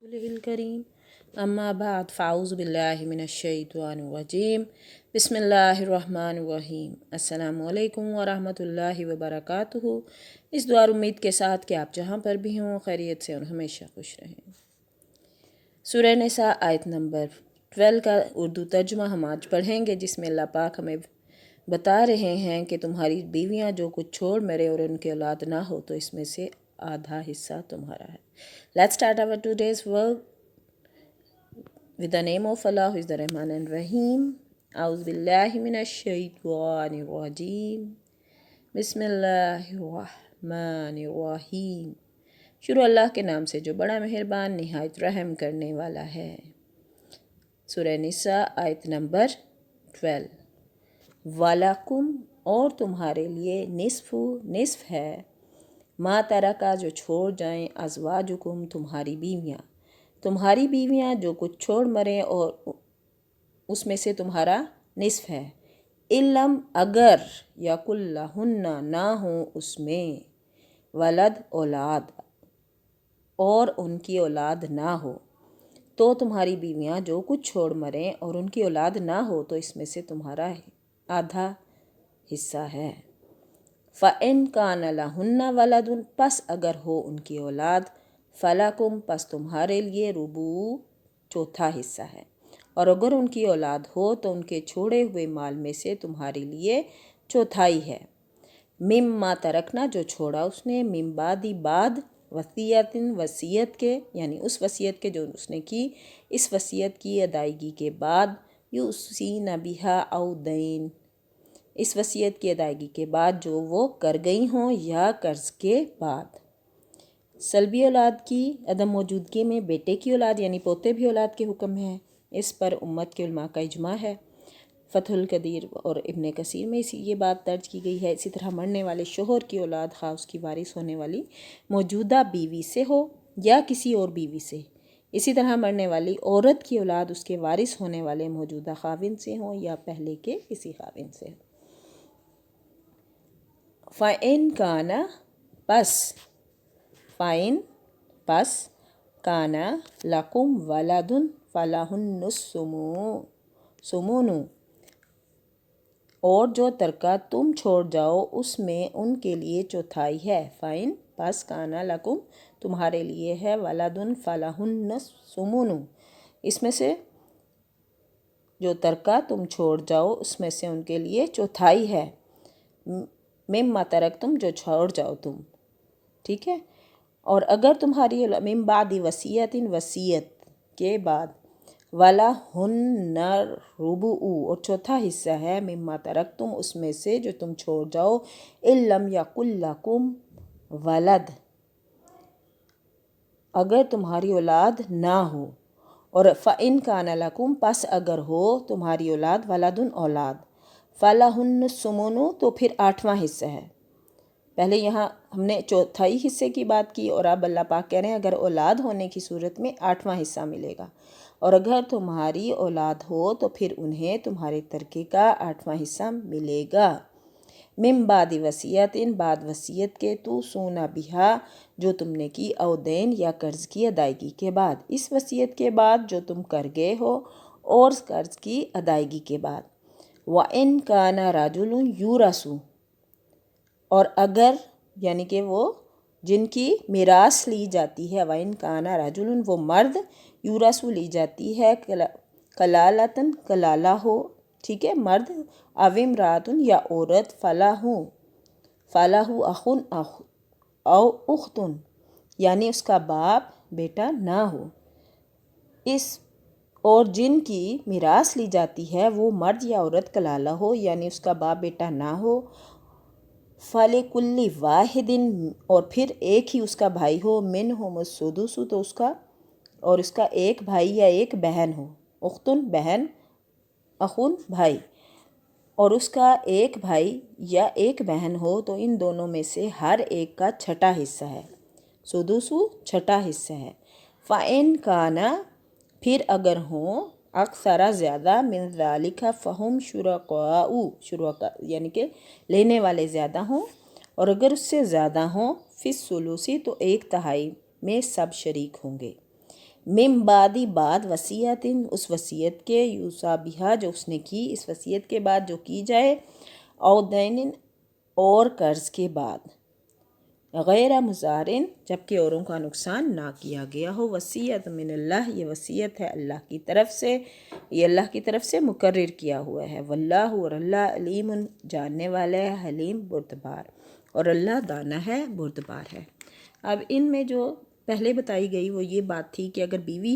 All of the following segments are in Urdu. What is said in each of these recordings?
الکریم اما بعد فاعوذ باللہ من الشیطان الرجیم بسم اللہ الرحمن الرحیم السلام علیکم ورحمۃ اللہ وبرکاتہ۔ اس دعا امید کے ساتھ کہ آپ جہاں پر بھی ہوں خیریت سے اور ہمیشہ خوش رہیں۔ سورہ نساء آیت نمبر 12 کا اردو ترجمہ ہم آج پڑھیں گے، جس میں اللہ پاک ہمیں بتا رہے ہیں کہ تمہاری بیویاں جو کچھ چھوڑ مرے اور ان کی اولاد نہ ہو تو اس میں سے آدھا حصہ تمہارا ہے۔ Let's start our today's work with the name of Allah who is the Rahman and Rahim. أعوذ بالله من الشيطان الرجيم بسم اللہ الرحمن الرحیم۔ شروع اللہ کے نام سے جو بڑا مہربان نہایت رحم کرنے والا ہے۔ سورہ نساء آیت نمبر 12۔ وَلَكُمْ اور تمہارے لیے نصف ہے، ما ترکا جو چھوڑ جائیں، ازواجکم تمہاری بیویاں جو کچھ چھوڑ مریں اور اس میں سے تمہارا نصف ہے۔ علم اگر یکن لہن نہ ہوں اس میں ولد اولاد اور ان کی اولاد نہ ہو، تو تمہاری بیویاں جو کچھ چھوڑ مریں اور ان کی اولاد نہ ہو تو اس میں سے تمہارا آدھا حصہ ہے۔ فَإِنْ كَانَ لَهُنَّ وَلَدٌ پس اگر ہو ان کی اولاد، فَلَكُمْ پس تمہارے لیے ربع چوتھا حصہ ہے، اور اگر ان کی اولاد ہو تو ان کے چھوڑے ہوئے مال میں سے تمہارے لیے چوتھائی ہے۔ مما ترکنا جو چھوڑا اس نے، من بعد وصیت کے، یعنی اس وصیت کے جو اس نے کی، اس وصیت کی ادائیگی کے بعد، یوصین بہا او دین، اس وصیت کی ادائیگی کے بعد جو وہ کر گئی ہوں یا قرض کے بعد۔ سلبی اولاد کی عدم موجودگی میں بیٹے کی اولاد یعنی پوتے بھی اولاد کے حکم ہے۔ اس پر امت کے علماء کا اجماع ہے۔ فتح القدیر اور ابن کثیر میں یہ بات درج کی گئی ہے۔ اسی طرح مرنے والے شوہر کی اولاد خواہ اس کی وارث ہونے والی موجودہ بیوی سے ہو یا کسی اور بیوی سے، اسی طرح مرنے والی عورت کی اولاد اس کے وارث ہونے والے موجودہ خاوند سے ہوں یا پہلے کے کسی خاوند سے۔ فَإِنْ كَانَ پس کانا لَكُمْ وَلَدٌ فَلَهُنَّ الثُّمُنُ اور جو ترکہ تم چھوڑ جاؤ اس میں ان کے لیے چوتھائی ہے۔ فَإِنْ پس کانا لَكُمْ تمہارے لیے ہے، وَلَدٌ فَلَهُنَّ الثُّمُنُ اس میں سے جو ترکہ تم چھوڑ جاؤ اس میں سے ان کے لیے چوتھائی ہے۔ مما ترکتم جو چھوڑ جاؤ تم، ٹھیک ہے۔ اور اگر تمہاری من بعد وصیت کے بعد، وَلَهُنَّ الرُّبُعُ اور چوتھا حصہ ہے، مما ترکتم اس میں سے جو تم چھوڑ جاؤ، إِن لَمْ يَكُنْ لَكُمْ وَلَد اگر تمہاری اولاد نہ ہو، اور فَإِنْ كَانَ لَكُمْ پس اگر ہو تمہاری اولاد، وَلَدٌ اولاد، فَلَهُنَّ الثُّمُنُ تو پھر آٹھواں حصہ ہے۔ پہلے یہاں ہم نے چوتھائی حصے کی بات کی اور اب اللہ پاک کہہ رہے ہیں اگر اولاد ہونے کی صورت میں آٹھواں حصہ ملے گا، اور اگر تمہاری اولاد ہو تو پھر انہیں تمہارے ترکے کا آٹھواں حصہ ملے گا۔ من بعد وصیت بعد وصیت کے، توصون بہا جو تم نے کی، او دین یا قرض کی ادائیگی کے بعد، اس وصیت کے بعد جو تم کر گئے ہو اور قرض کی ادائیگی کے بعد۔ وَإِنْ كَانَ رَجُلٌ يُورَثُ اور اگر یعنی کہ وہ جن کی میراث لی جاتی ہے، وَإِنْ كَانَ رَجُلٌ وہ مرد، یورث لی جاتی ہے، کلالتاً کلالہ ہو، ٹھیک ہے، مرد، او امرأۃ یا عورت، فلاح اخ او اخت یعنی اس کا باپ بیٹا نہ ہو، اور جن کی میراث لی جاتی ہے وہ مرد یا عورت کلالہ ہو یعنی اس کا باپ بیٹا نہ ہو، فَلِكُلِّ وَاحِدٍ اور پھر ایک ہی اس کا بھائی ہو، مِنْهُمُ السُّدُسُ تو اس کا ایک بھائی یا ایک بہن ہو، اختن بہن، اخن بھائی، اور اس کا ایک بھائی یا ایک بہن ہو تو ان دونوں میں سے ہر ایک کا چھٹا حصہ ہے، سدسو چھٹا حصہ ہے۔ فَإِنْ كَانَ پھر اگر ہوں، اکثر زیادہ، من ذالک فہم شرکاء یعنی کہ لینے والے زیادہ ہوں، اور اگر اس سے زیادہ ہوں، فی الثلث تو ایک تہائی میں سب شریک ہوں گے۔ من بعدی بعد وصیتن، اس وصیت کے، یوصی بہا جو اس نے کی، اس وصیت کے بعد جو کی جائے، او دین اور قرض کے بعد، غیر مضارن جبکہ اوروں کا نقصان نہ کیا گیا ہو۔ وصیت من اللہ، یہ وصیت ہے اللہ کی طرف سے، یہ اللہ کی طرف سے مقرر کیا ہوا ہے۔ واللہ، اور اللہ علیم جاننے والا ہے، حلیم بردبار، اور اللہ دانا ہے بردبار ہے۔ اب ان میں جو پہلے بتائی گئی وہ یہ بات تھی کہ اگر بیوی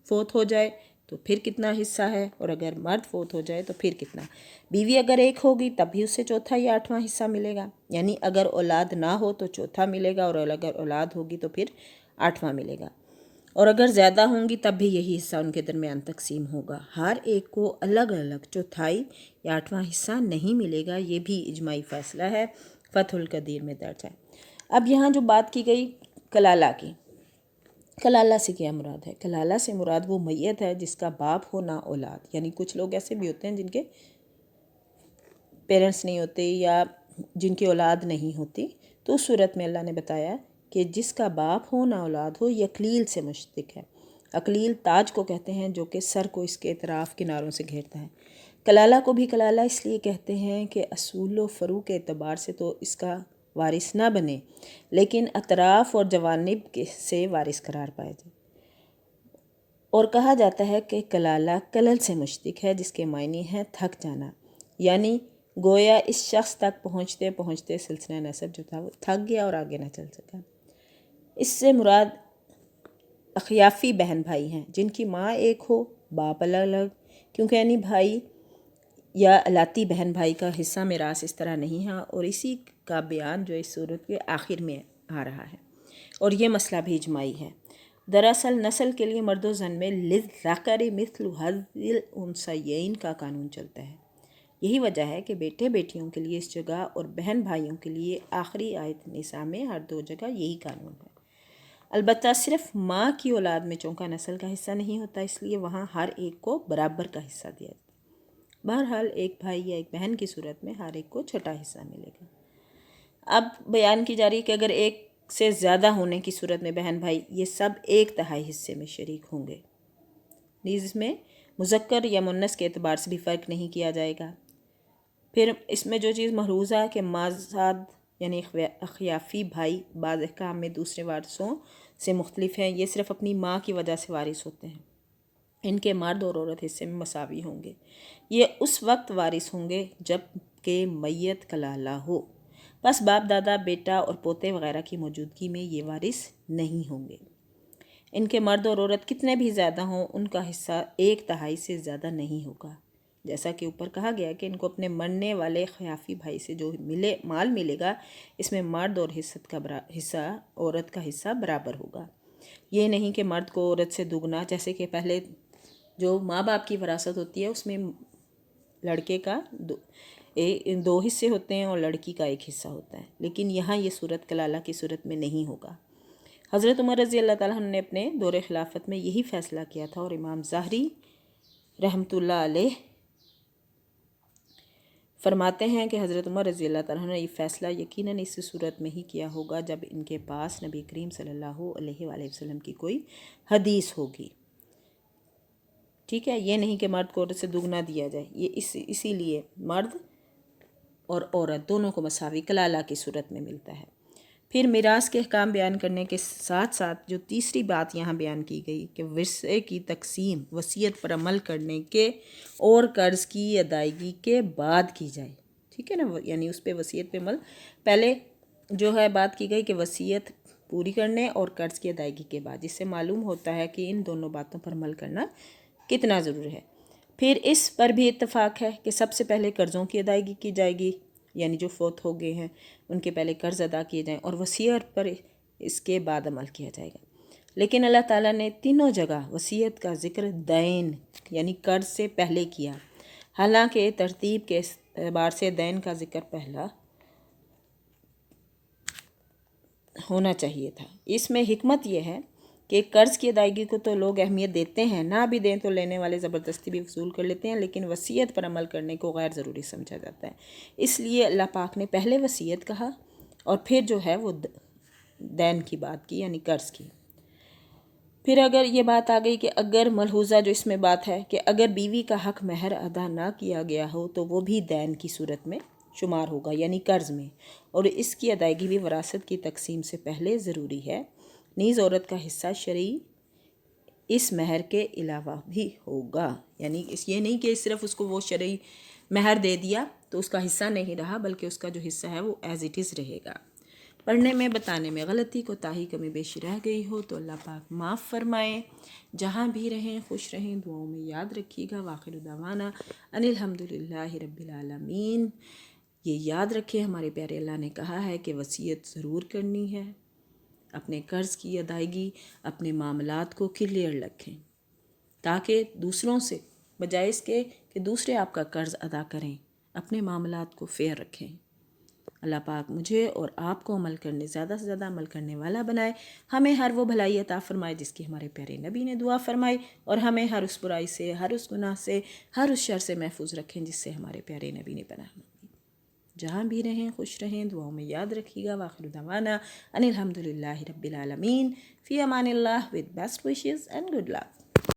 فوت ہو جائے تو پھر کتنا حصہ ہے، اور اگر مرد فوت ہو جائے تو پھر کتنا۔ بیوی اگر ایک ہوگی تب بھی اسے چوتھا یا آٹھواں حصہ ملے گا، یعنی اگر اولاد نہ ہو تو چوتھا ملے گا، اور اگر اولاد ہوگی تو پھر آٹھواں ملے گا، اور اگر زیادہ ہوں گی تب بھی یہی حصہ ان کے درمیان تقسیم ہوگا۔ ہر ایک کو الگ الگ چوتھائی یا آٹھواں حصہ نہیں ملے گا، یہ بھی اجماعی فیصلہ ہے، فتح القدیر میں درج ہے۔ اب یہاں جو بات کی گئی کلالہ کی، کلالہ سے کیا مراد ہے؟ کلالہ سے مراد وہ میت ہے جس کا باپ ہو نہ اولاد، یعنی کچھ لوگ ایسے بھی ہوتے ہیں جن کے پیرنٹس نہیں ہوتے یا جن کی اولاد نہیں ہوتی، تو اس صورت میں اللہ نے بتایا کہ جس کا باپ ہو نہ اولاد ہو، یہ اکلیل سے مشتق ہے۔ اکلیل تاج کو کہتے ہیں جو کہ سر کو اس کے اطراف کناروں سے گھیرتا ہے۔ کلالہ کو بھی کلالہ اس لیے کہتے ہیں کہ اصول و فروع کے اعتبار سے تو اس کا وارث نہ بنے، لیکن اطراف اور جوانب سے وارث قرار پائے جائے۔ اور کہا جاتا ہے کہ کلالہ کلل سے مشتق ہے، جس کے معنی ہے تھک جانا، یعنی گویا اس شخص تک پہنچتے پہنچتے سلسلہ نسب جو تھا وہ تھک گیا اور آگے نہ چل سکا۔ اس سے مراد اخیافی بہن بھائی ہیں جن کی ماں ایک ہو، باپ الگ الگ، کیونکہ یعنی بھائی یا الاتی بہن بھائی کا حصہ میراث اس طرح نہیں ہے، اور اسی کا بیان جو اس صورت کے آخر میں آ رہا ہے، اور یہ مسئلہ بھی اجماعی ہے۔ دراصل نسل کے لیے مرد و زن میں للذکر مثل حظ الانثیین کا قانون چلتا ہے۔ یہی وجہ ہے کہ بیٹے بیٹیوں کے لیے اس جگہ اور بہن بھائیوں کے لیے آخری آیت نساء میں ہر دو جگہ یہی قانون ہے۔ البتہ صرف ماں کی اولاد میں چونکہ نسل کا حصہ نہیں ہوتا، اس لیے وہاں ہر ایک کو برابر کا حصہ دیا جاتا ہے۔ بہرحال ایک بھائی یا ایک بہن کی صورت میں ہر ایک کو چھٹا حصہ ملے گا۔ اب بیان کی جا رہی ہے کہ اگر ایک سے زیادہ ہونے کی صورت میں بہن بھائی یہ سب ایک تہائی حصے میں شریک ہوں گے، نیز اس میں مذکر یا مؤنث کے اعتبار سے بھی فرق نہیں کیا جائے گا۔ پھر اس میں جو چیز محروز ہے کہ مازاد یعنی اخیافی بھائی بعض احکام میں دوسرے وارثوں سے مختلف ہیں، یہ صرف اپنی ماں کی وجہ سے وارث ہوتے ہیں، ان کے مرد اور عورت حصے میں مساوی ہوں گے۔ یہ اس وقت وارث ہوں گے جب کہ میت کلالہ ہو، بس باپ دادا بیٹا اور پوتے وغیرہ کی موجودگی میں یہ وارث نہیں ہوں گے۔ ان کے مرد اور عورت کتنے بھی زیادہ ہوں، ان کا حصہ ایک تہائی سے زیادہ نہیں ہوگا، جیسا کہ اوپر کہا گیا کہ ان کو اپنے مرنے والے خیافی بھائی سے جو مال ملے گا، اس میں مرد اور حصہ عورت کا حصہ برابر ہوگا۔ یہ نہیں کہ مرد کو عورت سے دگنا، جیسے کہ پہلے جو ماں باپ کی وراثت ہوتی ہے اس میں لڑکے کا دو حصے ہوتے ہیں اور لڑکی کا ایک حصہ ہوتا ہے، لیکن یہاں یہ صورت کلالہ کی صورت میں نہیں ہوگا۔ حضرت عمر رضی اللہ تعالیٰ عنہ نے اپنے دور خلافت میں یہی فیصلہ کیا تھا، اور امام ظاہری رحمۃ اللہ علیہ فرماتے ہیں کہ حضرت عمر رضی اللہ تعالیٰ عنہ نے یہ فیصلہ یقیناً اس صورت میں ہی کیا ہوگا جب ان کے پاس نبی کریم صلی اللہ علیہ وآلہ وسلم کی کوئی حدیث ہوگی۔ ٹھیک ہے، یہ نہیں کہ مرد کو عورت سے دگنا دیا جائے، یہ اسی لیے مرد اور عورت دونوں کو مساوی کلالہ کی صورت میں ملتا ہے۔ پھر میراث کے احکام بیان کرنے کے ساتھ ساتھ جو تیسری بات یہاں بیان کی گئی کہ ورثے کی تقسیم وصیت پر عمل کرنے کے اور قرض کی ادائیگی کے بعد کی جائے، ٹھیک ہے نا، یعنی اس پہ وصیت پہ عمل پہلے جو ہے بات کی گئی کہ وصیت پوری کرنے اور قرض کی ادائیگی کے بعد، جس سے معلوم ہوتا ہے کہ ان دونوں باتوں پر عمل کرنا کتنا ضروری ہے۔ پھر اس پر بھی اتفاق ہے کہ سب سے پہلے قرضوں کی ادائیگی کی جائے گی، یعنی جو فوت ہو گئے ہیں ان کے پہلے قرض ادا کیے جائیں، اور وصیت پر اس کے بعد عمل کیا جائے گا۔ لیکن اللہ تعالیٰ نے تینوں جگہ وصیت کا ذکر دین یعنی قرض سے پہلے کیا، حالانکہ ترتیب کے اعتبار سے دین کا ذکر پہلا ہونا چاہیے تھا۔ اس میں حکمت یہ ہے کہ قرض کی ادائیگی کو تو لوگ اہمیت دیتے ہیں، نہ بھی دیں تو لینے والے زبردستی بھی وصول کر لیتے ہیں، لیکن وصیت پر عمل کرنے کو غیر ضروری سمجھا جاتا ہے، اس لیے اللہ پاک نے پہلے وصیت کہا اور پھر جو ہے وہ دین کی بات کی، یعنی قرض کی۔ پھر اگر یہ بات آ گئی کہ اگر ملحوظہ جو اس میں بات ہے کہ اگر بیوی کا حق مہر ادا نہ کیا گیا ہو تو وہ بھی دین کی صورت میں شمار ہوگا، یعنی قرض میں، اور اس کی ادائیگی بھی وراثت کی تقسیم سے پہلے ضروری ہے۔ نیز عورت کا حصہ شرعی اس مہر کے علاوہ بھی ہوگا، یعنی یہ نہیں کہ صرف اس کو وہ شرعی مہر دے دیا تو اس کا حصہ نہیں رہا، بلکہ اس کا جو حصہ ہے وہ ایز اٹ از رہے گا۔ پڑھنے میں بتانے میں غلطی کوتاہی کمی بیشی رہ گئی ہو تو اللہ پاک معاف فرمائے۔ جہاں بھی رہیں خوش رہیں، دعاؤں میں یاد رکھیے گا۔ وآخر دعوانا ان الحمدللہ رب العالمین۔ یہ یاد رکھیں ہمارے پیارے اللہ نے کہا ہے کہ وصیت ضرور کرنی ہے، اپنے قرض کی ادائیگی، اپنے معاملات کو کلیئر رکھیں تاکہ دوسروں سے بجائے اس کے کہ دوسرے آپ کا قرض ادا کریں، اپنے معاملات کو فیئر رکھیں۔ اللہ پاک مجھے اور آپ کو عمل کرنے، زیادہ سے زیادہ عمل کرنے والا بنائے، ہمیں ہر وہ بھلائی عطا فرمائے جس کی ہمارے پیارے نبی نے دعا فرمائی، اور ہمیں ہر اس برائی سے، ہر اس گناہ سے، ہر اس شر سے محفوظ رکھیں جس سے ہمارے پیارے نبی نے پناہ مانگی۔ جہاں بھی رہیں خوش رہیں، دعاؤں میں یاد رکھیے گا۔ وآخر دعوانا ان الحمدللہ رب العالمین۔ فی Aman Ullah with best wishes and good luck۔